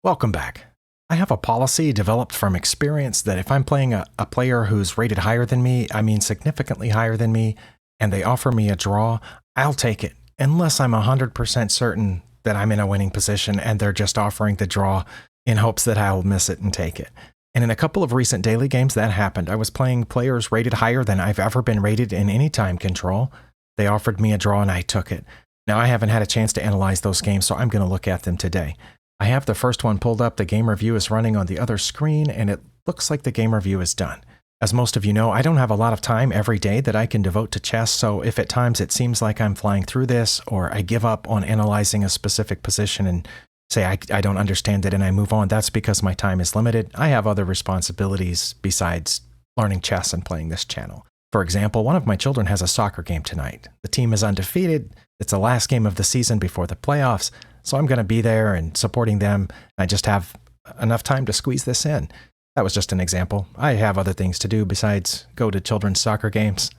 Welcome back. I have a policy developed from experience that if I'm playing a player who's rated higher than me, I mean significantly higher than me, and they offer me a draw, I'll take it, unless I'm 100% certain that I'm in a winning position and they're just offering the draw in hopes that I'll miss it and take it. And in a couple of recent daily games that happened. I was playing players rated higher than I've ever been rated in any time control. They offered me a draw and I took it. Now I haven't had a chance to analyze those games, so I'm going to look at them today. I have the first one pulled up, the game review is running on the other screen, and it looks like the game review is done. As most of you know, I don't have a lot of time every day that I can devote to chess, so if at times it seems like I'm flying through this, or I give up on analyzing a specific position and say I don't understand it and I move on, that's because my time is limited. I have other responsibilities besides learning chess and playing this channel. For example, one of my children has a soccer game tonight. The team is undefeated. It's the last game of the season before the playoffs. So I'm going to be there and supporting them. I just have enough time to squeeze this in. That was just an example. I have other things to do besides go to children's soccer games.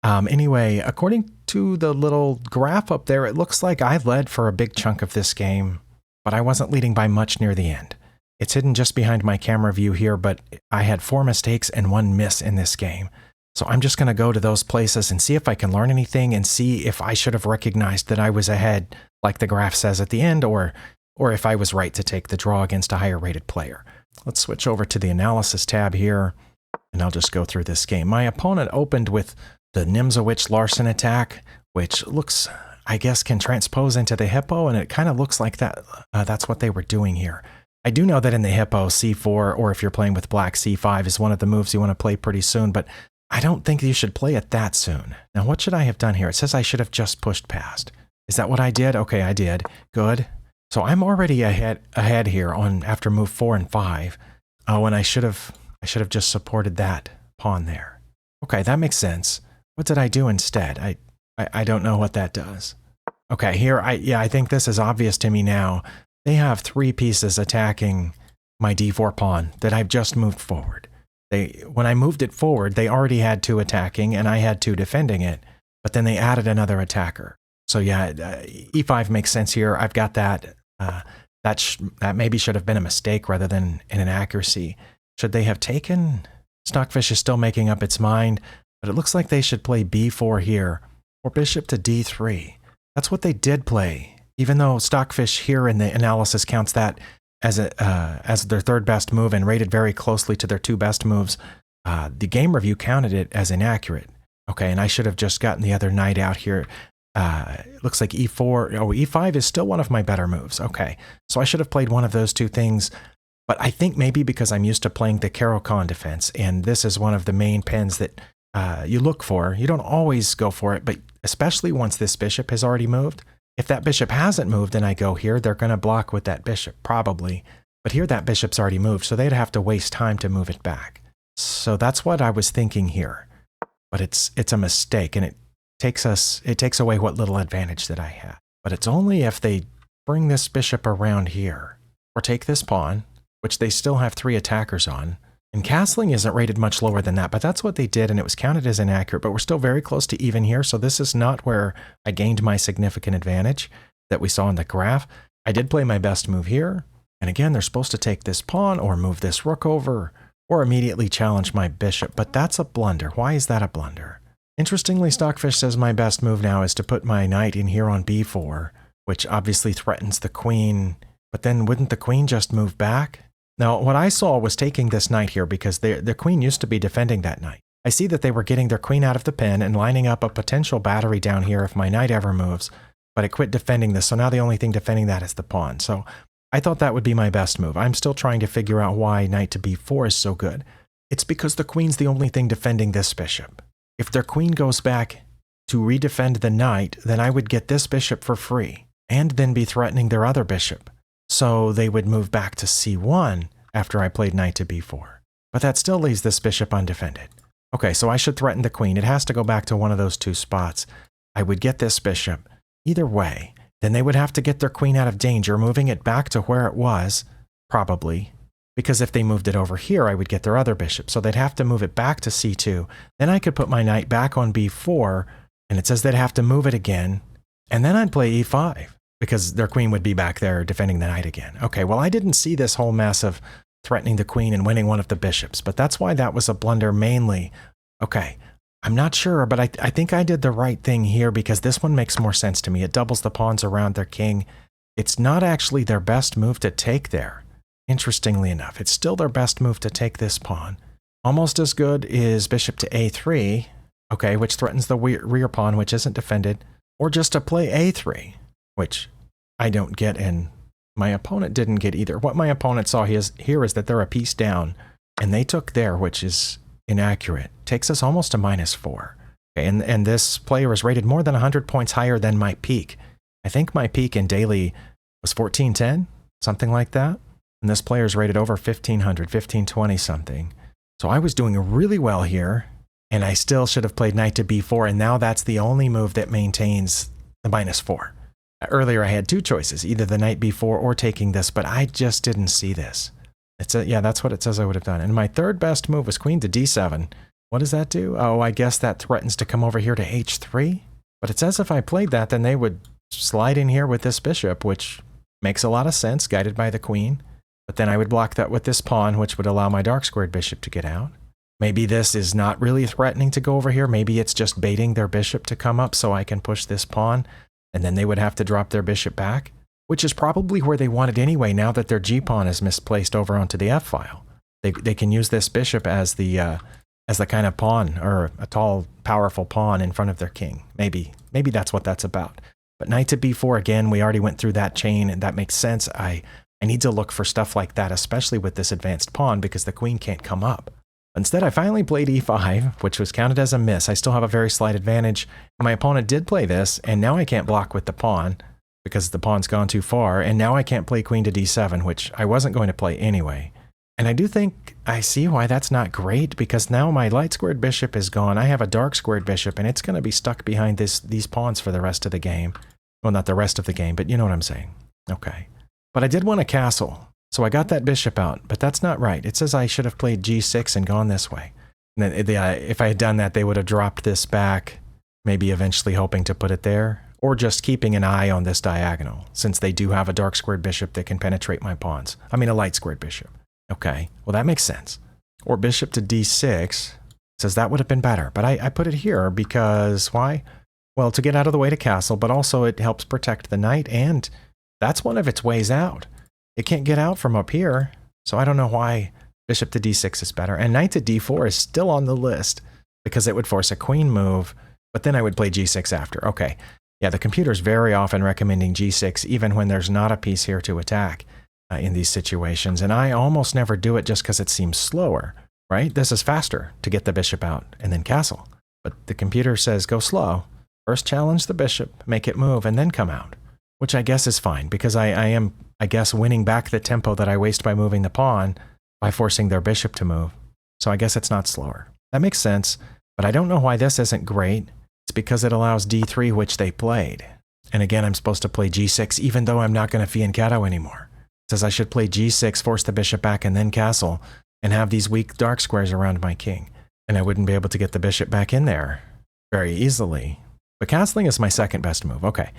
Anyway, according to the little graph up there, it looks like I led for a big chunk of this game, but I wasn't leading by much near the end. It's hidden just behind my camera view here, but I had 4 mistakes and 1 miss in this game. So I'm just going to go to those places and see if I can learn anything and see if I should have recognized that I was ahead, like the graph says at the end, or if I was right to take the draw against a higher rated player. Let's switch over to the analysis tab here, and I'll just go through this game. My opponent opened with the Nimzowitsch Larsen attack, which looks, I guess, can transpose into the hippo, and it kind of looks like that's what they were doing here. I do know that in the hippo, c4, or if you're playing with black, c5 is one of the moves you want to play pretty soon, but I don't think you should play it that soon. Now, what should I have done here? It says I should have just pushed past. Is that what I did? Okay, I did. Good. So I'm already ahead here on after move 4 and 5. Oh, and I should have just supported that pawn there. Okay, that makes sense. What did I do instead? I don't know what that does. Okay, here I think this is obvious to me now. They have 3 pieces attacking my d4 pawn that I've just moved forward. When I moved it forward, they already had 2 attacking and I had 2 defending it, but then they added another attacker. So yeah, e5 makes sense here. I've got that. That maybe should have been a mistake rather than an inaccuracy. Should they have taken? Stockfish is still making up its mind, but it looks like they should play b4 here, or bishop to d3. That's what they did play, even though Stockfish here in the analysis counts that as their 3rd best move and rated very closely to their 2 best moves. The game review counted it as inaccurate. Okay, and I should have just gotten the other knight out here. It looks like e4. Oh, e5 is still one of my better moves. Okay, so I should have played one of those 2 things. But I think maybe because I'm used to playing the Caro-Kann defense, and this is one of the main pens that you look for. You don't always go for it, but especially once this bishop has already moved. If that bishop hasn't moved and I go here, they're going to block with that bishop, probably. But here that bishop's already moved, so they'd have to waste time to move it back. So that's what I was thinking here. But it's a mistake, and it takes away what little advantage that I had. But it's only if they bring this bishop around here, or take this pawn, which they still have 3 attackers on. And castling isn't rated much lower than that, but that's what they did, and it was counted as inaccurate. But we're still very close to even here, so this is not where I gained my significant advantage that we saw in the graph. I did play my best move here, and again, they're supposed to take this pawn or move this rook over, or immediately challenge my bishop, but that's a blunder. Why is that a blunder? Interestingly, Stockfish says my best move now is to put my knight in here on b4, which obviously threatens the queen, but then wouldn't the queen just move back? Now, what I saw was taking this knight here because the queen used to be defending that knight. I see that they were getting their queen out of the pen and lining up a potential battery down here if my knight ever moves, but it quit defending this, so now the only thing defending that is the pawn. So I thought that would be my best move. I'm still trying to figure out why knight to b4 is so good. It's because the queen's the only thing defending this bishop. If their queen goes back to redefend the knight, then I would get this bishop for free, and then be threatening their other bishop. So they would move back to c1 after I played knight to b4. But that still leaves this bishop undefended. Okay, so I should threaten the queen. It has to go back to one of those 2 spots. I would get this bishop. Either way, then they would have to get their queen out of danger, moving it back to where it was, probably. Because if they moved it over here, I would get their other bishop. So they'd have to move it back to c2. Then I could put my knight back on b4, and it says they'd have to move it again. And then I'd play e5. because their queen would be back there defending the knight again. Okay, well, I didn't see this whole mess of threatening the queen and winning one of the bishops, but that's why that was a blunder mainly. Okay, I'm not sure, but I think I did the right thing here because this one makes more sense to me. It doubles the pawns around their king. It's not actually their best move to take there. Interestingly enough, it's still their best move to take this pawn. Almost as good is bishop to a3, okay, which threatens the rear pawn, which isn't defended, or just to play a3, which I don't get and my opponent didn't get either. What my opponent saw here is that they're a piece down, and they took there, which is inaccurate. Takes us almost to -4. Okay, and this player is rated more than 100 points higher than my peak. I think my peak in daily was 1410, something like that. And this player is rated over 1500, 1520 something. So I was doing really well here, and I still should have played knight to b4, and now that's the only move that maintains the -4. Earlier I had two choices, either the knight b4 or taking this, but I just didn't see this. Yeah, that's what it says I would have done. And my third best move was queen to d7. What does that do? Oh, I guess that threatens to come over here to h3. But it says if I played that, then they would slide in here with this bishop, which makes a lot of sense, guided by the queen. But then I would block that with this pawn, which would allow my dark squared bishop to get out. Maybe this is not really threatening to go over here. Maybe it's just baiting their bishop to come up so I can push this pawn, and then they would have to drop their bishop back, which is probably where they want it anyway now that their g-pawn is misplaced over onto the f-file. They can use this bishop as the kind of pawn, or a tall, powerful pawn in front of their king. Maybe that's what that's about. But knight to b4, again, we already went through that chain, and that makes sense. I need to look for stuff like that, especially with this advanced pawn, because the queen can't come up. Instead, I finally played e5, which was counted as a miss. I still have a very slight advantage. My opponent did play this, and now I can't block with the pawn, because the pawn's gone too far, and now I can't play queen to d7, which I wasn't going to play anyway. And I do think I see why that's not great, because now my light squared bishop is gone. I have a dark squared bishop, and it's going to be stuck behind these pawns for the rest of the game. Well, not the rest of the game, but you know what I'm saying. Okay. But I did want a castle, so I got that bishop out, but that's not right. It says I should have played g6 and gone this way. And if I had done that, they would have dropped this back, maybe eventually hoping to put it there, or just keeping an eye on this diagonal, since they do have a dark squared bishop that can penetrate my pawns. I mean, a light squared bishop. Okay, well, that makes sense. Or bishop to d6 says that would have been better, but I put it here because why? Well, to get out of the way to castle, but also it helps protect the knight, and that's one of its ways out. It can't get out from up here, so I don't know why bishop to d6 is better. And knight to d4 is still on the list because it would force a queen move, but then I would play g6 after. Okay, yeah, the computer's very often recommending g6 even when there's not a piece here to attack in these situations, and I almost never do it just because it seems slower, right? This is faster to get the bishop out and then castle. But the computer says go slow. First challenge the bishop, make it move, and then come out. Which I guess is fine, because I am, I guess, winning back the tempo that I waste by moving the pawn by forcing their bishop to move. So I guess it's not slower. That makes sense, but I don't know why this isn't great. It's because it allows d3, which they played. And again, I'm supposed to play g6, even though I'm not going to fianchetto anymore. It says I should play g6, force the bishop back, and then castle, and have these weak dark squares around my king. And I wouldn't be able to get the bishop back in there very easily. But castling is my second best move. Okay.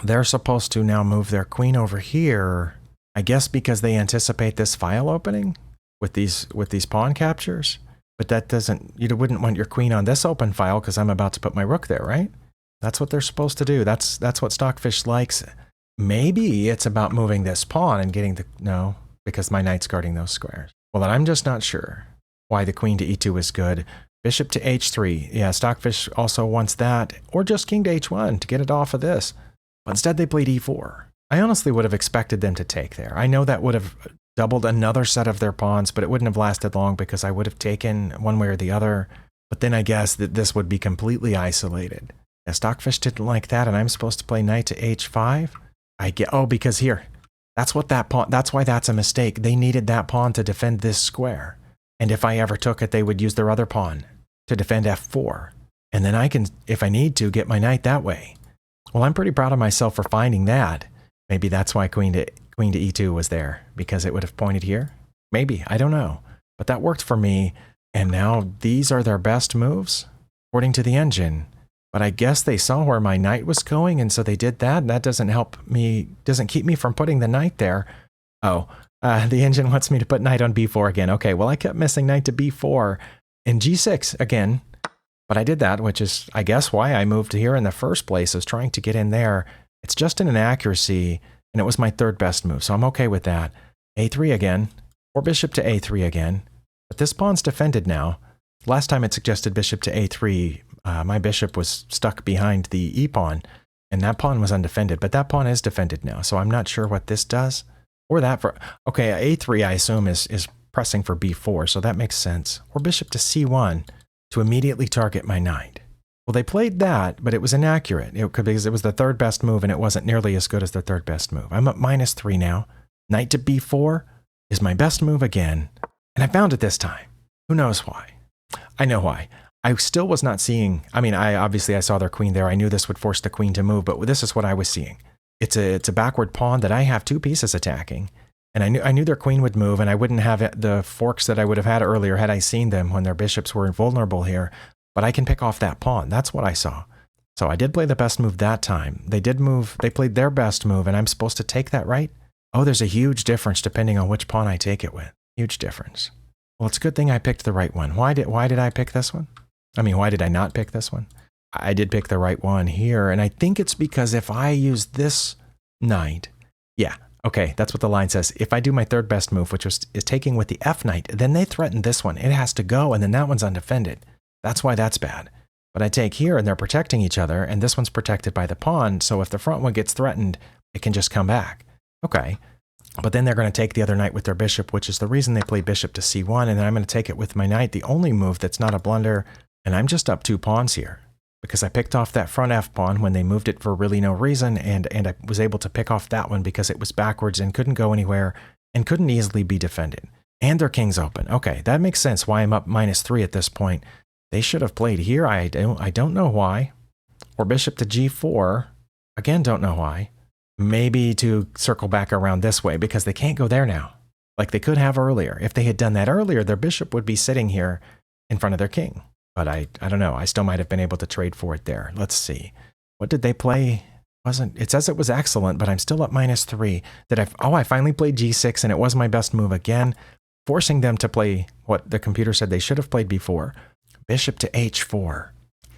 They're supposed to now move their queen over here, I guess because they anticipate this file opening with these pawn captures. But that doesn't, you wouldn't want your queen on this open file because I'm about to put my rook there, right? That's what they're supposed to do. That's what Stockfish likes. Maybe it's about moving this pawn and getting the, no, because my knight's guarding those squares. Well, then I'm just not sure why the queen to e2 is good. Bishop to h3. Yeah, Stockfish also wants that, or just king to h1 to get it off of this. But instead they played e4. I honestly would have expected them to take there. I know that would have doubled another set of their pawns, but it wouldn't have lasted long because I would have taken one way or the other. But then I guess that this would be completely isolated. Yeah, Stockfish didn't like that, and I'm supposed to play knight to h5? Oh, because here, that's what that pawn, that's why that's a mistake. They needed that pawn to defend this square. And if I ever took it, they would use their other pawn to defend f4. And then I can, if I need to, get my knight that way. Well, I'm pretty proud of myself for finding that. Maybe that's why queen to e2 was there, because it would have pointed here. Maybe, I don't know. But that worked for me. And now these are their best moves, according to the engine. But I guess they saw where my knight was going, and so they did that. And that doesn't keep me from putting the knight there. Oh, the engine wants me to put knight on b4 again. Okay, well, I kept missing knight to b4 and g6 again. But I did that, which is, I guess, why I moved here in the first place, is trying to get in there. It's just an inaccuracy, and it was my third best move, so I'm okay with that. a3 again, or bishop to a3 again. But this pawn's defended now. Last time it suggested bishop to a3, my bishop was stuck behind the e-pawn, and that pawn was undefended. But that pawn is defended now, so I'm not sure what this does. Or that for... Okay, a3, I assume, is pressing for b4, so that makes sense. Or bishop to c1 to immediately target my knight. Well, they played that, but it was inaccurate. Because it was the third best move, and it wasn't nearly as good as their third best move. I'm up -3 now. Knight to b4 is my best move again, and I found it this time. Who knows why? I know why. I still was not seeing... I mean, obviously I saw their queen there. I knew this would force the queen to move, but this is what I was seeing. It's a backward pawn that I have two pieces attacking. And I knew their queen would move, and I wouldn't have the forks that I would have had earlier had I seen them when their bishops were invulnerable here. But I can pick off that pawn. That's what I saw. So I did play the best move that time. They did move. They played their best move, and I'm supposed to take that, right? Oh, there's a huge difference depending on which pawn I take it with. Huge difference. Well, it's a good thing I picked the right one. Why did I pick this one? I mean, why did I not pick this one? I did pick the right one here, and I think it's because if I use this knight, yeah, okay, that's what the line says. If I do my third best move, which is taking with the F knight, then they threaten this one. It has to go, and then that one's undefended. That's why that's bad. But I take here, and they're protecting each other, and this one's protected by the pawn, so if the front one gets threatened, it can just come back. Okay, but then they're going to take the other knight with their bishop, which is the reason they play bishop to c1, and then I'm going to take it with my knight, the only move that's not a blunder, and I'm just up 2 pawns here. Because I picked off that front F pawn when they moved it for really no reason, and I was able to pick off that one because it was backwards and couldn't go anywhere and couldn't easily be defended. And their king's open. Okay, that makes sense why I'm up -3 at this point. They should have played here. I don't know why. Or bishop to g4. Again, don't know why. Maybe to circle back around this way because they can't go there now. Like they could have earlier. If they had done that earlier, their bishop would be sitting here in front of their king. But I don't know. I still might have been able to trade for it there. Let's see. What did they play? It says it was excellent, but I'm still up -3. I finally played g6, and it was my best move again, forcing them to play what the computer said they should have played before. Bishop to h4.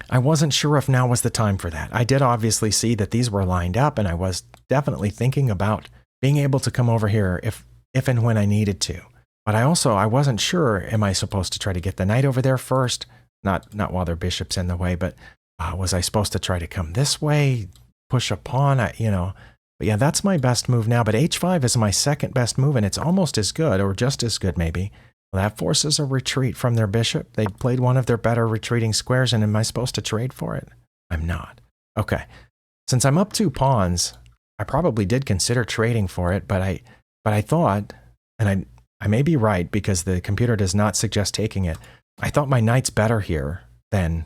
I wasn't sure if now was the time for that. I did obviously see that these were lined up, and I was definitely thinking about being able to come over here if and when I needed to. But I wasn't sure, am I supposed to try to get the knight over there first? Not while their bishop's in the way, but was I supposed to try to come this way, push a pawn? But yeah, that's my best move now. But h5 is my second best move, and it's almost as good, or just as good maybe. Well, that forces a retreat from their bishop. They played one of their better retreating squares, and am I supposed to trade for it? I'm not. Okay. Since I'm up 2 pawns, I probably did consider trading for it, but I thought, and I may be right because the computer does not suggest taking it. I thought my knight's better here than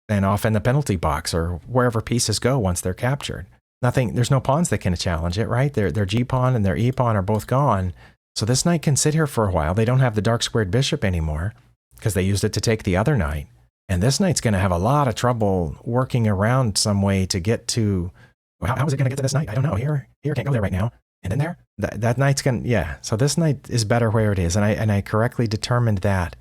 off in the penalty box or wherever pieces go once they're captured. There's no pawns that can challenge it, right? Their g-pawn and their e-pawn are both gone. So this knight can sit here for a while. They don't have the dark squared bishop anymore because they used it to take the other knight. And this knight's going to have a lot of trouble working around some way to get to... How is it going to get to this knight? I don't know. Here, can't go there right now. And then there? That knight's going to... Yeah, so this knight is better where it is. And I correctly determined that.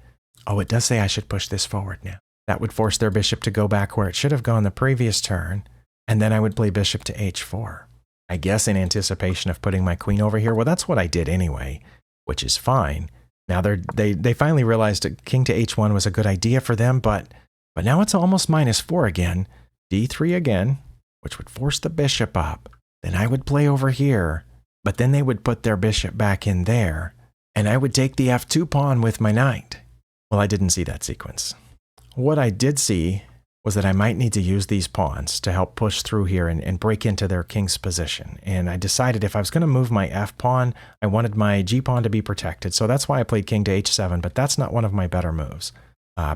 Oh, it does say I should push this forward now. That would force their bishop to go back where it should have gone the previous turn. And then I would play bishop to h4. I guess in anticipation of putting my queen over here. Well, that's what I did anyway, which is fine. Now they finally realized that king to h1 was a good idea for them, but now it's almost -4 again. d3 again, which would force the bishop up. Then I would play over here, but then they would put their bishop back in there, and I would take the f2 pawn with my knight. Well, I didn't see that sequence. What I did see was that I might need to use these pawns to help push through here and break into their king's position. And I decided if I was going to move my f pawn, I wanted my g pawn to be protected. So that's why I played king to h7, but that's not one of my better moves.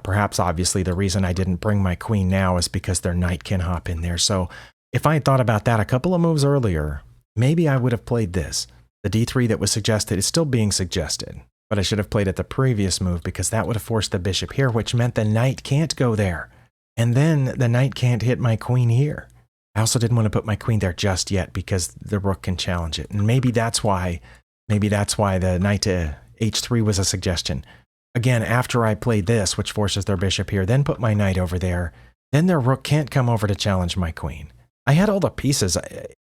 Perhaps, obviously, the reason I didn't bring my queen now is because their knight can hop in there. So if I had thought about that a couple of moves earlier, maybe I would have played this. The d3 that was suggested is still being suggested, but I should have played at the previous move because that would have forced the bishop here, which meant the knight can't go there. And then the knight can't hit my queen here. I also didn't want to put my queen there just yet because the rook can challenge it. And maybe that's why the knight to h3 was a suggestion. Again, after I played this, which forces their bishop here, then put my knight over there, then their rook can't come over to challenge my queen. I had all the pieces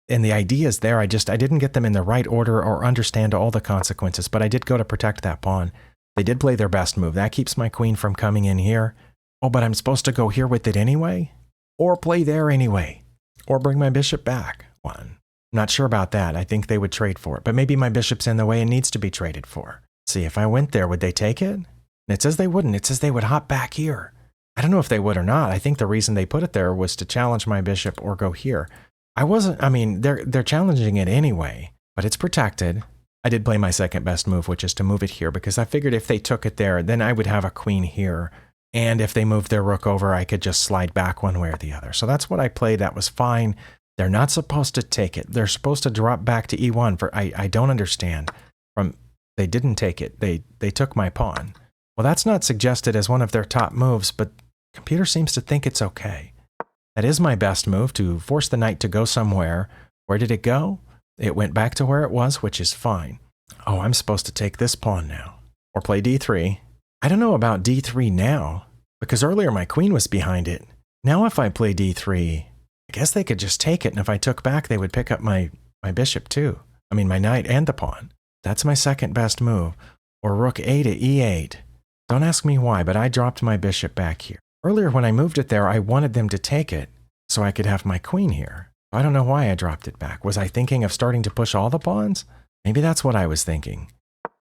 and the ideas there. I didn't get them in the right order or understand all the consequences, but I did go to protect that pawn. They did play their best move. That keeps my queen from coming in here. Oh, but I'm supposed to go here with it anyway? Or play there anyway? Or bring my bishop back? One. I'm not sure about that. I think they would trade for it, but maybe my bishop's in the way and needs to be traded for. See, if I went there, would they take it? And it says they wouldn't. It says they would hop back here. I don't know if they would or not. I think the reason they put it there was to challenge my bishop or go here. They're challenging it anyway, but it's protected. I did play my second best move, which is to move it here, because I figured if they took it there, then I would have a queen here. And if they moved their rook over, I could just slide back one way or the other. So that's what I played. That was fine. They're not supposed to take it. They're supposed to drop back to e1. I don't understand. They didn't take it. They took my pawn. Well, that's not suggested as one of their top moves, but the computer seems to think it's okay. That is my best move, to force the knight to go somewhere. Where did it go? It went back to where it was, which is fine. Oh, I'm supposed to take this pawn now. Or play d3. I don't know about d3 now, because earlier my queen was behind it. Now if I play d3, I guess they could just take it, and if I took back, they would pick up my bishop too. I mean, my knight and the pawn. That's my second best move. Or rook a to e8. Don't ask me why, but I dropped my bishop back here. Earlier when I moved it there, I wanted them to take it so I could have my queen here. I don't know why I dropped it back. Was I thinking of starting to push all the pawns? Maybe that's what I was thinking.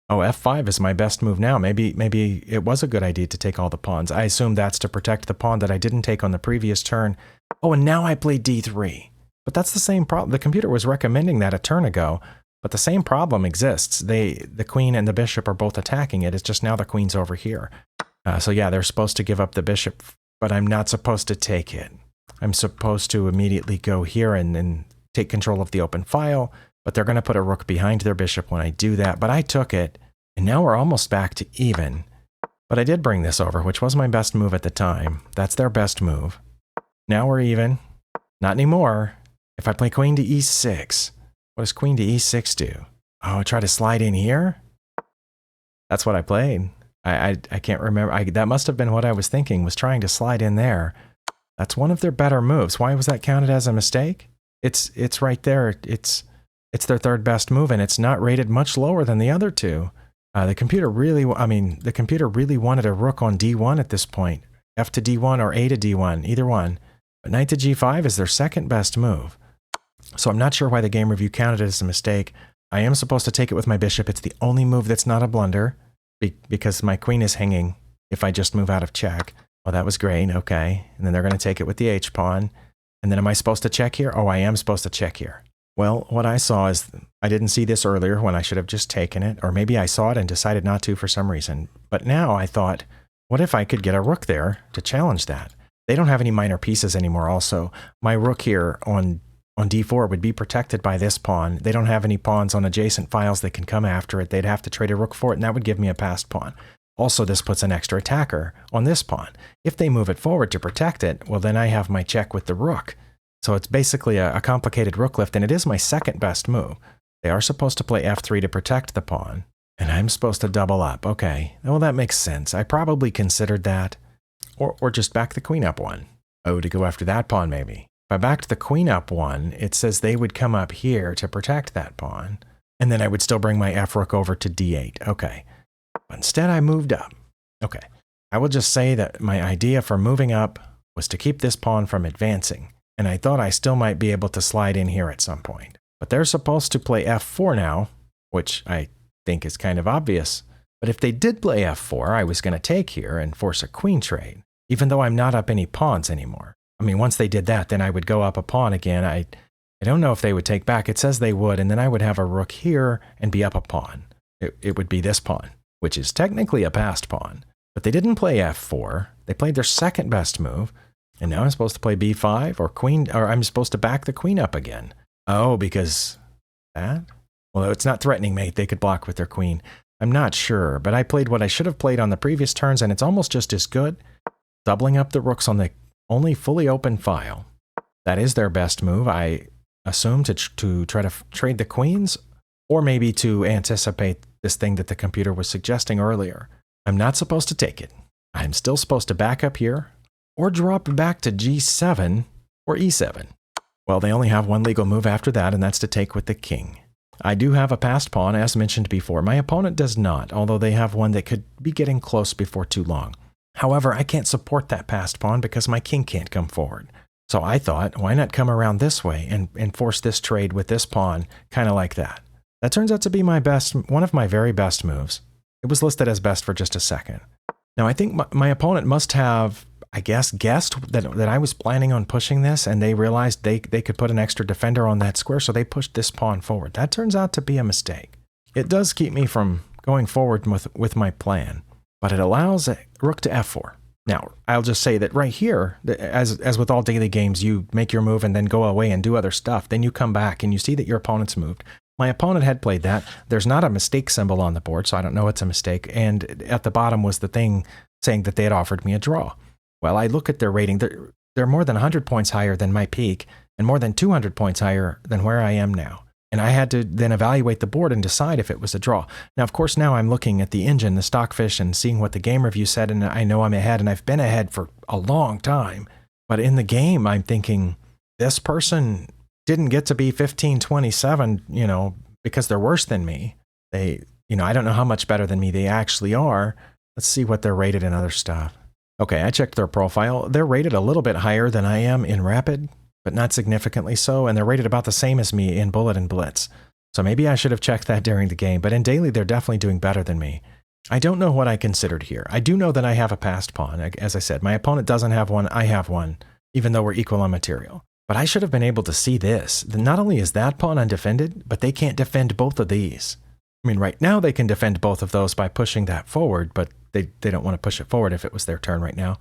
Oh, f5 is my best move now. Maybe it was a good idea to take all the pawns. I assume that's to protect the pawn that I didn't take on the previous turn. Oh, and now I play d3. But that's the same problem. The computer was recommending that a turn ago, but the same problem exists. The queen and the bishop are both attacking it. It's just now the queen's over here. So yeah, they're supposed to give up the bishop, but I'm not supposed to take it. I'm supposed to immediately go here and take control of the open file, but they're going to put a rook behind their bishop when I do that. But I took it, and now we're almost back to even. But I did bring this over, which was my best move at the time. That's their best move. Now we're even. Not anymore. If I play queen to e6, what does queen to e6 do? Oh, try to slide in here? That's what I played. I can't remember. That must have been what I was thinking, was trying to slide in there. That's one of their better moves. Why was that counted as a mistake? It's right there. It's their third best move, and it's not rated much lower than the other two. The computer really wanted a rook on d1 at this point. F to d1 or a to d1, either one. But knight to g5 is their second best move. So I'm not sure why the game review counted it as a mistake. I am supposed to take it with my bishop. It's the only move that's not a blunder, because my queen is hanging if I just move out of check. Well, that was great. Okay. And then they're going to take it with the h-pawn. And then am I supposed to check here? Oh, I am supposed to check here. Well, what I saw is, I didn't see this earlier when I should have just taken it, or maybe I saw it and decided not to for some reason. But now I thought, what if I could get a rook there to challenge that? They don't have any minor pieces anymore also. My rook here on d4 would be protected by this pawn. They don't have any pawns on adjacent files that can come after it. They'd have to trade a rook for it, and that would give me a passed pawn. Also, this puts an extra attacker on this pawn. If they move it forward to protect it, well, then I have my check with the rook. So it's basically a complicated rook lift, and it is my second best move. They are supposed to play f3 to protect the pawn, and I'm supposed to double up. Okay, well, that makes sense. I probably considered that. Or just back the queen up one. Oh, to go after that pawn, maybe. If I backed the queen up one, it says they would come up here to protect that pawn, and then I would still bring my f-rook over to d8. Okay. But instead, I moved up. Okay. I will just say that my idea for moving up was to keep this pawn from advancing, and I thought I still might be able to slide in here at some point. But they're supposed to play f4 now, which I think is kind of obvious. But if they did play f4, I was going to take here and force a queen trade, even though I'm not up any pawns anymore. I mean, once they did that, then I would go up a pawn again. I don't know if they would take back. It says they would, and then I would have a rook here and be up a pawn. It would be this pawn, which is technically a passed pawn. But they didn't play f4. They played their second best move, and now I'm supposed to play b5 or queen, or I'm supposed to back the queen up again. Oh, because that? Well, it's not threatening mate. They could block with their queen. I'm not sure, but I played what I should have played on the previous turns, and it's almost just as good. Doubling up the rooks on the only fully open file. That is their best move, I assume, to try to trade the queens, or maybe to anticipate this thing that the computer was suggesting earlier. I'm not supposed to take it. I'm still supposed to back up here, or drop back to G7 or E7. Well, they only have one legal move after that, and that's to take with the king. I do have a passed pawn, as mentioned before. My opponent does not, although they have one that could be getting close before too long. However, I can't support that passed pawn because my king can't come forward. So I thought, why not come around this way and force this trade with this pawn, kind of like that. That turns out to be one of my very best moves. It was listed as best for just a second. Now, I think my opponent must have, I guess, guessed that I was planning on pushing this, and they realized they could put an extra defender on that square, so they pushed this pawn forward. That turns out to be a mistake. It does keep me from going forward with my plan, but it allows rook to f4. Now, I'll just say that right here, as with all daily games, you make your move and then go away and do other stuff. Then you come back and you see that your opponent's moved. My opponent had played that. There's not a mistake symbol on the board, so I don't know it's a mistake. And at the bottom was the thing saying that they had offered me a draw. Well, I look at their rating. They're more than 100 points higher than my peak and more than 200 points higher than where I am now. And I had to then evaluate the board and decide if it was a draw. Now, of course, now I'm looking at the engine, the Stockfish, and seeing what the game review said, and I know I'm ahead, and I've been ahead for a long time. But in the game, I'm thinking, this person didn't get to be 1527, because they're worse than me. I don't know how much better than me they actually are. Let's see what they're rated and other stuff. Okay, I checked their profile. They're rated a little bit higher than I am in Rapid, but not significantly so, and they're rated about the same as me in Bullet and Blitz. So maybe I should have checked that during the game, but in Daily, they're definitely doing better than me. I don't know what I considered here. I do know that I have a passed pawn. As I said, my opponent doesn't have one, I have one, even though we're equal on material. But I should have been able to see this. Not only is that pawn undefended, but they can't defend both of these. I mean, right now they can defend both of those by pushing that forward, but they don't want to push it forward if it was their turn right now.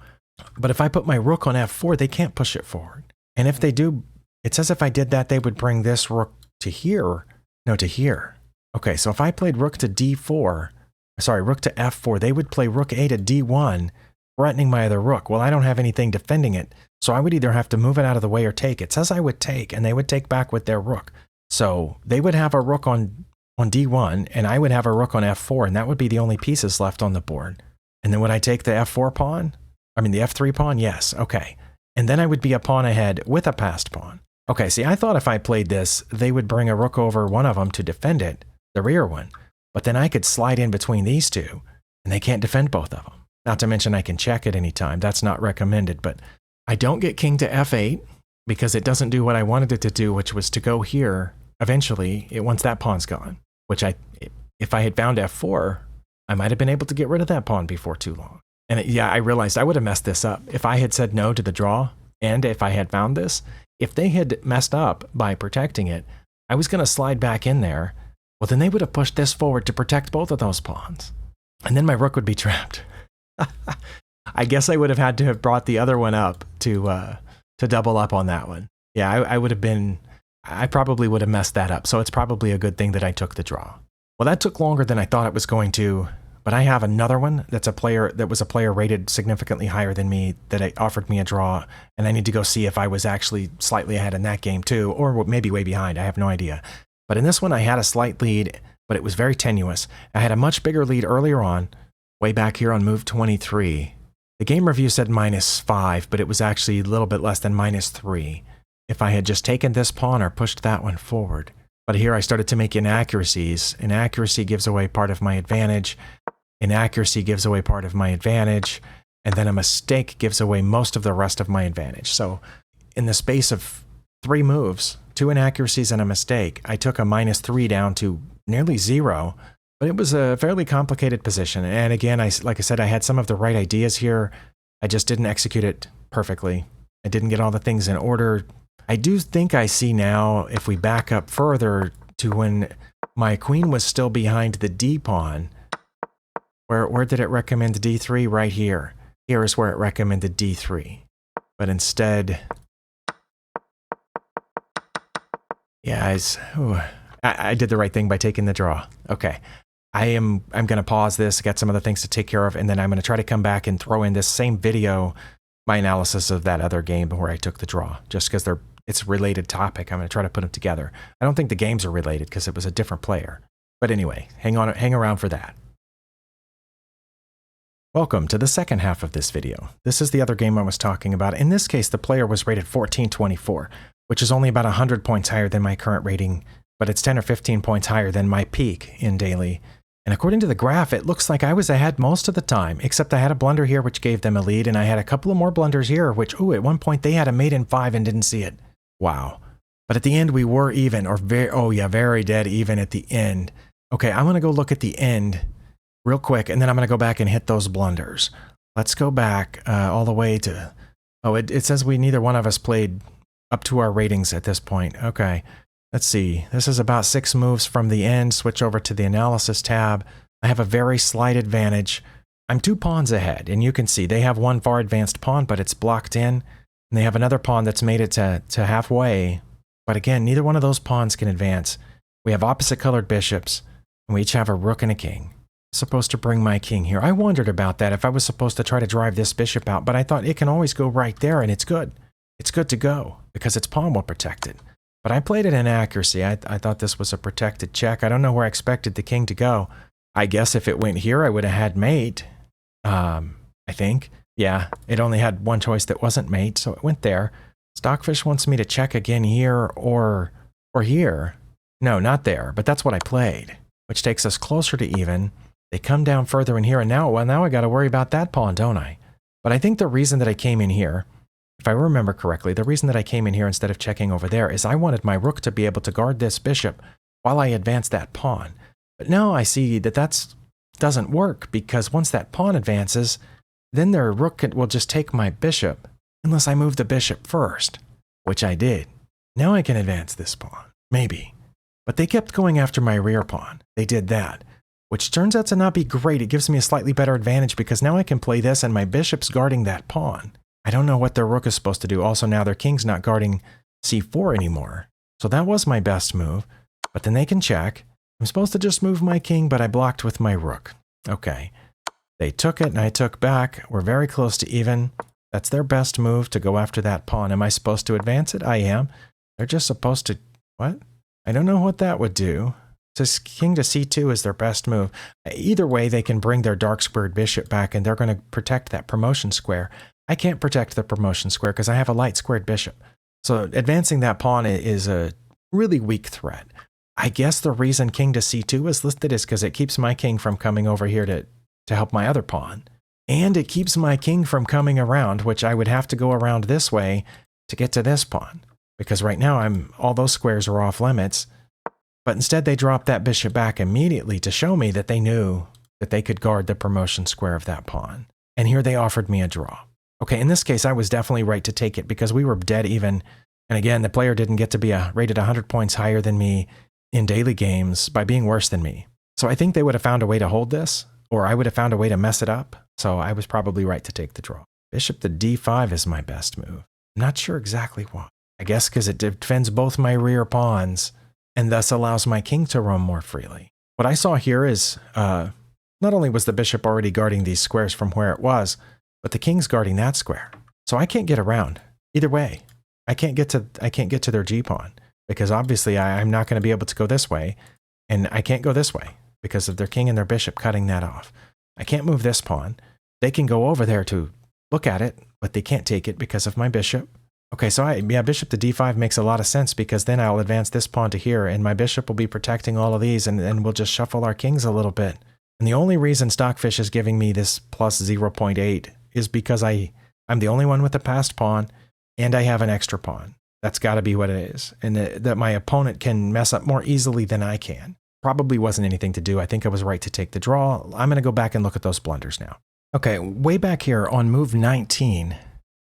But if I put my rook on f4, they can't push it forward. And if they do, it's as if I did that, they would bring this rook to here. No, to here. Okay, so if I played rook to d4, rook to f4, they would play rook a to d1, threatening my other rook. Well, I don't have anything defending it, so I would either have to move it out of the way or take it. It says I would take, and they would take back with their rook. So they would have a rook on d1, and I would have a rook on f4, and that would be the only pieces left on the board. And then would I take the f4 pawn? I mean, the f3 pawn? Yes, okay. And then I would be a pawn ahead with a passed pawn. Okay, see, I thought if I played this, they would bring a rook over one of them to defend it, the rear one. But then I could slide in between these two, and they can't defend both of them. Not to mention I can check at any time. That's not recommended, but I don't get king to f8 because it doesn't do what I wanted it to do, which was to go here eventually once that pawn's gone, which if I had found f4, I might have been able to get rid of that pawn before too long. And I realized I would have messed this up. If I had said no to the draw, and if I had found this, if they had messed up by protecting it, I was going to slide back in there. Well, then they would have pushed this forward to protect both of those pawns. And then my rook would be trapped. I guess I would have had to have brought the other one up to double up on that one. Yeah, I probably would have messed that up. So it's probably a good thing that I took the draw. Well, that took longer than I thought it was going to. But I have another one that was a player rated significantly higher than me that offered me a draw, and I need to go see if I was actually slightly ahead in that game too, or maybe way behind. I have no idea. But in this one, I had a slight lead, but it was very tenuous. I had a much bigger lead earlier on, way back here on move 23. The game review said -5, but it was actually a little bit less than -3 if I had just taken this pawn or pushed that one forward. But here I started to make inaccuracies. Inaccuracy gives away part of my advantage. Inaccuracy gives away part of my advantage, and then a mistake gives away most of the rest of my advantage. So in the space of 3 moves, 2 inaccuracies and a mistake, I took a -3 down to nearly 0, but it was a fairly complicated position. And again, like I said, I had some of the right ideas here. I just didn't execute it perfectly. I didn't get all the things in order. I do think I see now, if we back up further to when my queen was still behind the D pawn, where did it recommend d3? Right here. Here is where it recommended d3. But instead, yeah, I did the right thing by taking the draw. Okay. I'm going to pause this, get some other things to take care of, and then I'm going to try to come back and throw in this same video my analysis of that other game where I took the draw, just because it's a related topic. I'm going to try to put them together. I don't think the games are related because it was a different player. But anyway, hang around for that. Welcome to the second half of this video. This is the other game I was talking about. In this case, the player was rated 1424, which is only about 100 points higher than my current rating, but it's 10 or 15 points higher than my peak in daily. And according to the graph, it looks like I was ahead most of the time, except I had a blunder here which gave them a lead, and I had a couple of more blunders here, which, at one point they had a mate in 5 and didn't see it. Wow. But at the end we were even, or very dead even at the end. Okay, I'm going to go look at the end real quick, and then I'm going to go back and hit those blunders. Let's go back all the way to... Oh, it says neither one of us played up to our ratings at this point. Okay, let's see. This is about 6 moves from the end. Switch over to the analysis tab. I have a very slight advantage. I'm 2 pawns ahead, and you can see they have one far advanced pawn, but it's blocked in. And they have another pawn that's made it to halfway. But again, neither one of those pawns can advance. We have opposite colored bishops, and we each have a rook and a king. Supposed to bring my king here. I wondered about that, if I was supposed to try to drive this bishop out, but I thought it can always go right there, and it's good. It's good to go, because its pawn will protect it. But I played it in accuracy. I thought this was a protected check. I don't know where I expected the king to go. I guess if it went here, I would have had mate. I think. Yeah, it only had one choice that wasn't mate, so it went there. Stockfish wants me to check again here or here. No, not there, but that's what I played, which takes us closer to even. They come down further in here, and now I got to worry about that pawn, don't I? But I think the reason that I came in here, if I remember correctly, the reason that I came in here instead of checking over there is I wanted my rook to be able to guard this bishop while I advance that pawn. But now I see that doesn't work, because once that pawn advances, then their rook will just take my bishop, unless I move the bishop first, which I did. Now I can advance this pawn, maybe. But they kept going after my rear pawn. They did that, which turns out to not be great. It gives me a slightly better advantage, because now I can play this and my bishop's guarding that pawn. I don't know what their rook is supposed to do. Also, now their king's not guarding c4 anymore. So that was my best move, but then they can check. I'm supposed to just move my king, but I blocked with my rook. Okay. They took it and I took back. We're very close to even. That's their best move, to go after that pawn. Am I supposed to advance it? I am. They're just supposed to... What? I don't know what that would do. It says king to c2 is their best move. Either way, they can bring their dark squared bishop back, and they're going to protect that promotion square. I can't protect the promotion square because I have a light squared bishop. So advancing that pawn is a really weak threat. I guess the reason king to c2 is listed is because it keeps my king from coming over here to help my other pawn. And it keeps my king from coming around, which I would have to go around this way to get to this pawn. Because right now all those squares are off limits. But instead they dropped that bishop back immediately to show me that they knew that they could guard the promotion square of that pawn. And here they offered me a draw. Okay, in this case I was definitely right to take it, because we were dead even. And again, the player didn't get to be rated 100 points higher than me in daily games by being worse than me. So I think they would have found a way to hold this, or I would have found a way to mess it up. So I was probably right to take the draw. Bishop to d5 is my best move. I'm not sure exactly why. I guess because it defends both my rear pawns, and thus allows my king to roam more freely. What I saw here is, not only was the bishop already guarding these squares from where it was, but the king's guarding that square. So I can't get around. Either way, I can't get to their g-pawn, because obviously I'm not going to be able to go this way, and I can't go this way because of their king and their bishop cutting that off. I can't move this pawn. They can go over there to look at it, but they can't take it because of my bishop. Okay, so bishop to d5 makes a lot of sense, because then I'll advance this pawn to here, and my bishop will be protecting all of these, and we'll just shuffle our kings a little bit. And the only reason Stockfish is giving me this plus 0.8 is because I'm the only one with a passed pawn, and I have an extra pawn. That's got to be what it is. And that my opponent can mess up more easily than I can. Probably wasn't anything to do. I think I was right to take the draw. I'm going to go back and look at those blunders now. Okay, way back here on move 19,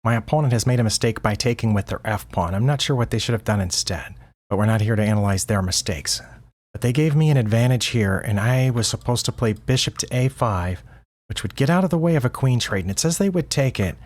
my opponent has made a mistake by taking with their f-pawn. I'm not sure what they should have done instead, but we're not here to analyze their mistakes. But they gave me an advantage here, and I was supposed to play bishop to a5, which would get out of the way of a queen trade. And it says they would take it,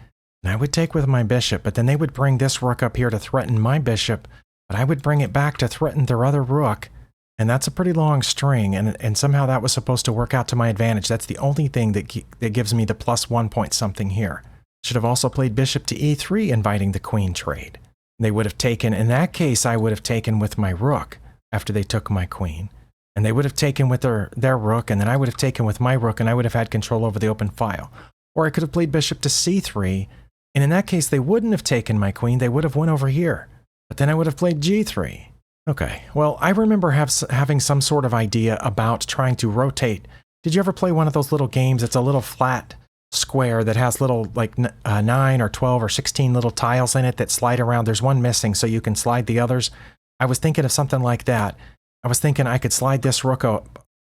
and I would take with my bishop, but then they would bring this rook up here to threaten my bishop, but I would bring it back to threaten their other rook. And that's a pretty long string, and somehow that was supposed to work out to my advantage. That's the only thing that gives me the plus 1 point something here. Should have also played bishop to e3, inviting the queen trade. They would have taken, in that case, I would have taken with my rook after they took my queen. And they would have taken with their rook, and then I would have taken with my rook, and I would have had control over the open file. Or I could have played bishop to c3, and in that case, they wouldn't have taken my queen. They would have went over here. But then I would have played g3. Okay, well, I remember having some sort of idea about trying to rotate. Did you ever play one of those little games? It's a little flat square that has little, like 9 or 12 or 16 little tiles in it that slide around. There's one missing, so you can slide the others. I was thinking of something like that. I was thinking I could slide this rook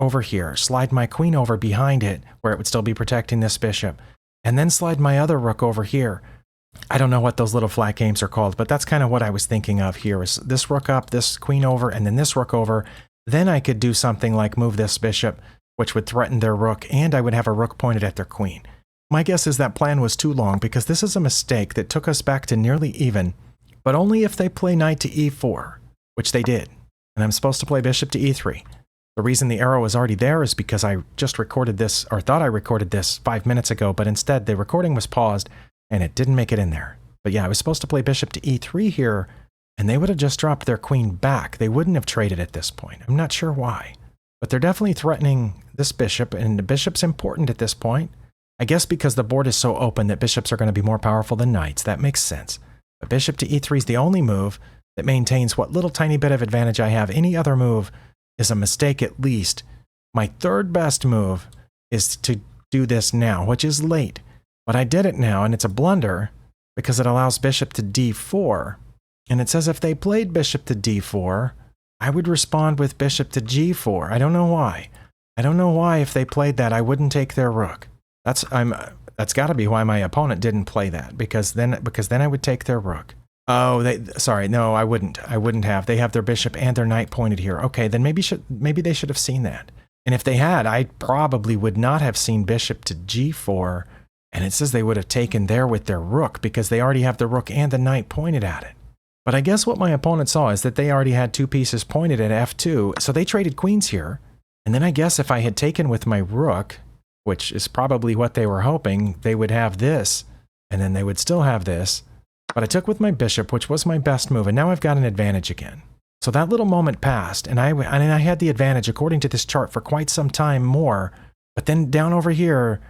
over here, slide my queen over behind it, where it would still be protecting this bishop, and then slide my other rook over here. I don't know what those little flat games are called, but that's kind of what I was thinking of here, is this rook up, this queen over, and then this rook over. Then I could do something like move this bishop, which would threaten their rook, and I would have a rook pointed at their queen. My guess is that plan was too long, because this is a mistake that took us back to nearly even, but only if they play knight to e4, which they did. And I'm supposed to play bishop to e3. The reason the arrow is already there is because I just recorded this, or thought I recorded this 5 minutes ago, but instead the recording was paused, and it didn't make it in there. But yeah, I was supposed to play bishop to e3 here, and they would have just dropped their queen back. They wouldn't have traded at this point. I'm not sure why. But they're definitely threatening this bishop, and the bishop's important at this point. I guess because the board is so open that bishops are going to be more powerful than knights. That makes sense. But bishop to e3 is the only move that maintains what little tiny bit of advantage I have. Any other move is a mistake at least. My third best move is to do this now, which is late. But I did it now, and it's a blunder because it allows bishop to d4. And it says if they played bishop to d4, I would respond with bishop to g4. I don't know why. I don't know why if they played that, I wouldn't take their rook. That's got to be why my opponent didn't play that, because then I would take their rook. Oh, sorry, no, I wouldn't. I wouldn't have. They have their bishop and their knight pointed here. Okay, then maybe they should have seen that. And if they had, I probably would not have seen bishop to g4. And it says they would have taken there with their rook because they already have the rook and the knight pointed at it. But I guess what my opponent saw is that they already had 2 pieces pointed at f2, so they traded queens here. And then I guess if I had taken with my rook, which is probably what they were hoping, they would have this, and then they would still have this. But I took with my bishop, which was my best move, and now I've got an advantage again. So that little moment passed, and I had the advantage according to this chart for quite some time more. But then down over here,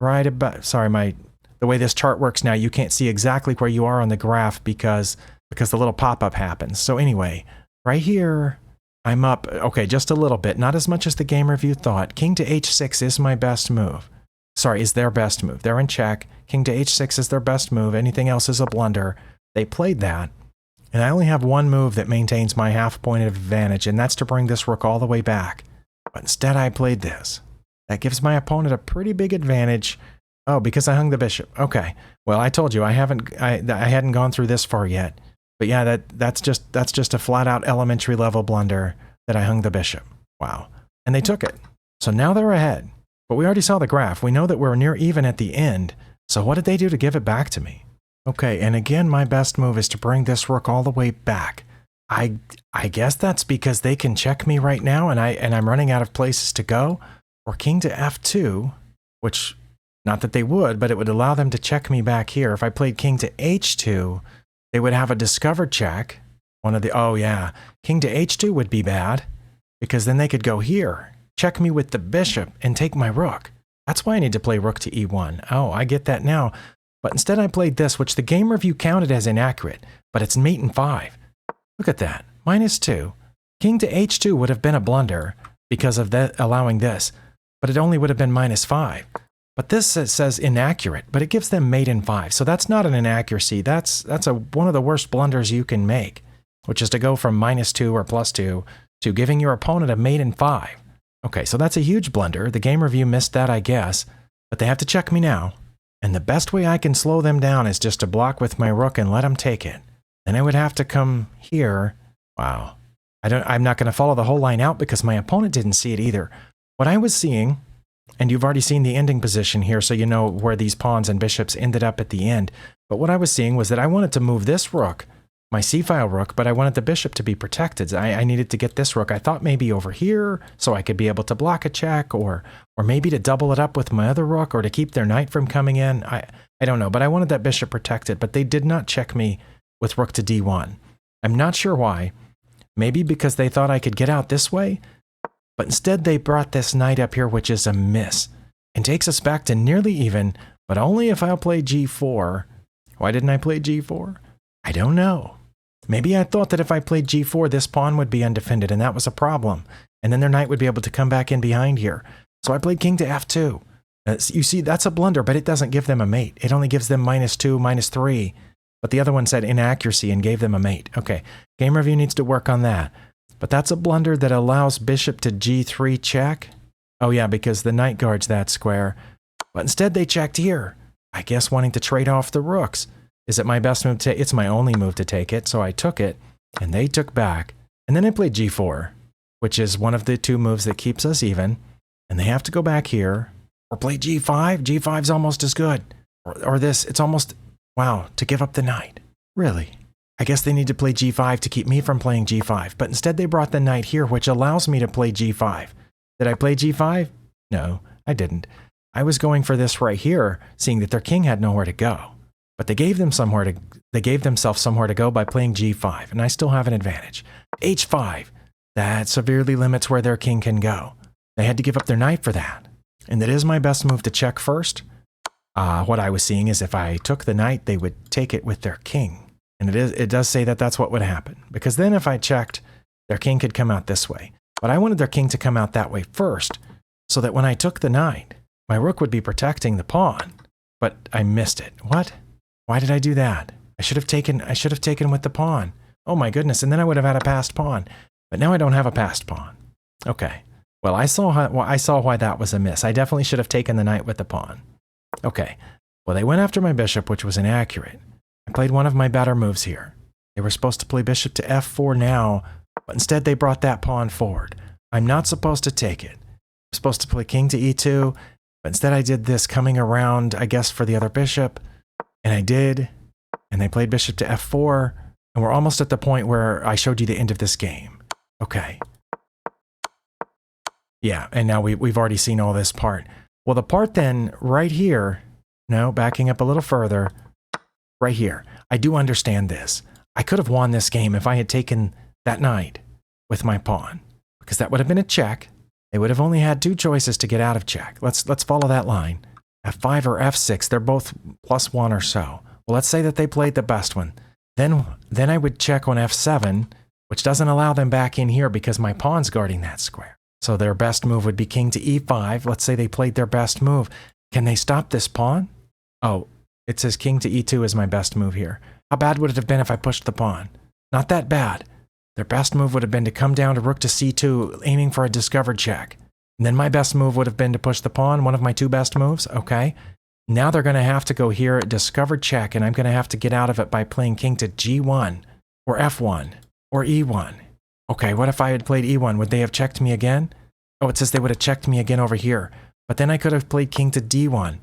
right about, sorry, the way this chart works now, you can't see exactly where you are on the graph because the little pop-up happens. So anyway, right here, I'm up, okay, just a little bit, not as much as the game review thought. King to h6 is my best move. Sorry, is their best move. They're in check. King to h6 is their best move. Anything else is a blunder. They played that. And I only have one move that maintains my half point of advantage, and that's to bring this rook all the way back. But instead I played this. That gives my opponent a pretty big advantage. Oh, because I hung the bishop. Okay. Well, I told you I hadn't gone through this far yet. But yeah, that's just a flat-out elementary level blunder that I hung the bishop. Wow. And they took it. So now they're ahead. But we already saw the graph. We know that we're near even at the end. So what did they do to give it back to me? Okay, and again, my best move is to bring this rook all the way back. I guess that's because they can check me right now, and I'm running out of places to go. Or king to f2, which, not that they would, but it would allow them to check me back here. If I played king to h2, they would have a discovered check. Oh yeah, king to h2 would be bad, because then they could go here, check me with the bishop, and take my rook. That's why I need to play rook to e1. Oh, I get that now. But instead I played this, which the game review counted as inaccurate, but it's mate in 5. Look at that, -2. King to h2 would have been a blunder because of that, allowing this, but it only would have been -5. But this says inaccurate, but it gives them mate in 5. So that's not an inaccuracy. That's one of the worst blunders you can make, which is to go from -2 or +2 to giving your opponent a mate in 5. Okay, so that's a huge blunder. The game review missed that, I guess, but they have to check me now. And the best way I can slow them down is just to block with my rook and let them take it. Then I would have to come here. Wow. I'm not going to follow the whole line out because my opponent didn't see it either. What I was seeing, and you've already seen the ending position here, so you know where these pawns and bishops ended up at the end. But what I was seeing was that I wanted to move this rook my c-file rook, but I wanted the bishop to be protected. I needed to get this rook. I thought maybe over here so I could be able to block a check, or maybe to double it up with my other rook, or to keep their knight from coming in. I don't know, but I wanted that bishop protected, but they did not check me with rook to d1. I'm not sure why. Maybe because they thought I could get out this way, but instead they brought this knight up here, which is a miss, and takes us back to nearly even, but only if I'll play g4. Why didn't I play g4? I don't know. Maybe I thought that if I played g4, this pawn would be undefended, and that was a problem, and then their knight would be able to come back in behind here. So I played king to f2. You see, that's a blunder, but it doesn't give them a mate. It only gives them -2, -3. But the other one said inaccuracy and gave them a mate. Okay, game review needs to work on that. But that's a blunder that allows bishop to g3 check. Oh yeah, because the knight guards that square. But instead they checked here. I guess wanting to trade off the rooks. Is it my best move to... It's my only move to take it, so I took it, and they took back. And then I played g4, which is one of the two moves that keeps us even. And they have to go back here. Or play g5. g5's almost as good. Or this, it's almost... Wow, to give up the knight. Really? I guess they need to play g5 to keep me from playing g5, but instead they brought the knight here, which allows me to play g5. Did I play g5? No, I didn't. I was going for this right here, seeing that their king had nowhere to go. But they gave themselves somewhere to go by playing g5, and I still have an advantage. h5. That severely limits where their king can go. They had to give up their knight for that. And it is my best move to check first. What I was seeing is if I took the knight, they would take it with their king. And it does say that that's what would happen. Because then if I checked, their king could come out this way. But I wanted their king to come out that way first, so that when I took the knight, my rook would be protecting the pawn. But I missed it. What? Why did I do that? I should have taken with the pawn. Oh my goodness, and then I would have had a passed pawn. But now I don't have a passed pawn. Okay. Well, I saw why that was a miss. I definitely should have taken the knight with the pawn. Okay, well, they went after my bishop, which was inaccurate. I played one of my better moves here. They were supposed to play bishop to f4 now, but instead they brought that pawn forward. I'm not supposed to take it. I'm supposed to play king to e2, but instead I did this coming around, I guess, for the other bishop, and I did, and they played bishop to f4, and we're almost at the point where I showed you the end of this game. Okay. Yeah, and now we've already seen all this part. Well, the part then, right here, no, backing up a little further, right here, I do understand this. I could have won this game if I had taken that knight with my pawn, because that would have been a check. They would have only had two choices to get out of check. Let's follow that line. f5 or f6, they're both +1 or so. Well, let's say that they played the best one. Then I would check on f7, which doesn't allow them back in here because my pawn's guarding that square. So their best move would be king to e5. Let's say they played their best move. Can they stop this pawn? Oh, it says king to e2 is my best move here. How bad would it have been if I pushed the pawn? Not that bad. Their best move would have been to come down to rook to c2, aiming for a discovered check. And then my best move would have been to push the pawn, one of my two best moves. Okay. Now they're going to have to go here, discovered check, and I'm going to have to get out of it by playing king to g1, or f1, or e1. Okay, what if I had played e1? Would they have checked me again? Oh, it says they would have checked me again over here. But then I could have played king to d1.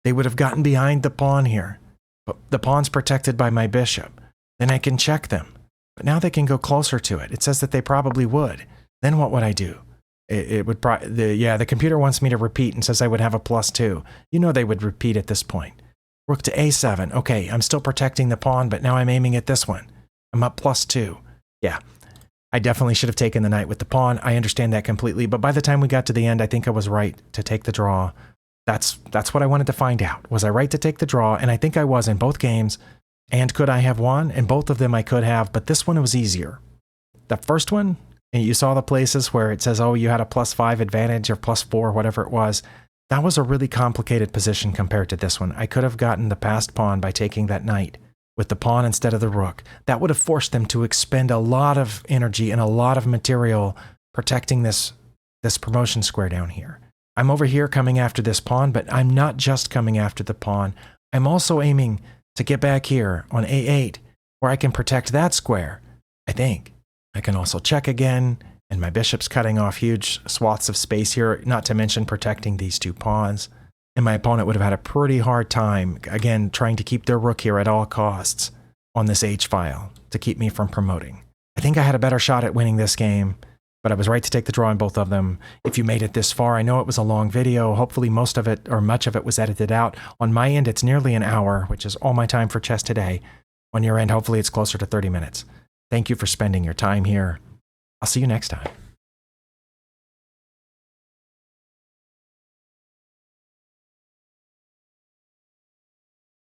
They would have gotten behind the pawn here. But the pawn's protected by my bishop. Then I can check them. But now they can go closer to it. It says that they probably would. Then what would I do? The computer wants me to repeat and says I would have a +2. You know they would repeat at this point. Rook to a7. Okay, I'm still protecting the pawn, but now I'm aiming at this one. I'm up +2. Yeah. I definitely should have taken the knight with the pawn. I understand that completely, but by the time we got to the end, I think I was right to take the draw. That's what I wanted to find out. Was I right to take the draw? And I think I was in both games. And could I have won? In both of them I could have, but this one was easier. The first one, and you saw the places where it says, oh, you had a +5 advantage or +4, whatever it was. That was a really complicated position compared to this one. I could have gotten the passed pawn by taking that knight with the pawn instead of the rook. That would have forced them to expend a lot of energy and a lot of material protecting this promotion square down here. I'm over here coming after this pawn, but I'm not just coming after the pawn. I'm also aiming to get back here on a8, where I can protect that square, I think. I can also check again, and my bishop's cutting off huge swaths of space here, not to mention protecting these two pawns. And my opponent would have had a pretty hard time, again, trying to keep their rook here at all costs on this h-file to keep me from promoting. I think I had a better shot at winning this game, but I was right to take the draw in both of them. If you made it this far, I know it was a long video. Hopefully most of it or much of it was edited out. On my end, it's nearly an hour, which is all my time for chess today. On your end, hopefully it's closer to 30 minutes. Thank you for spending your time here. I'll see you next time.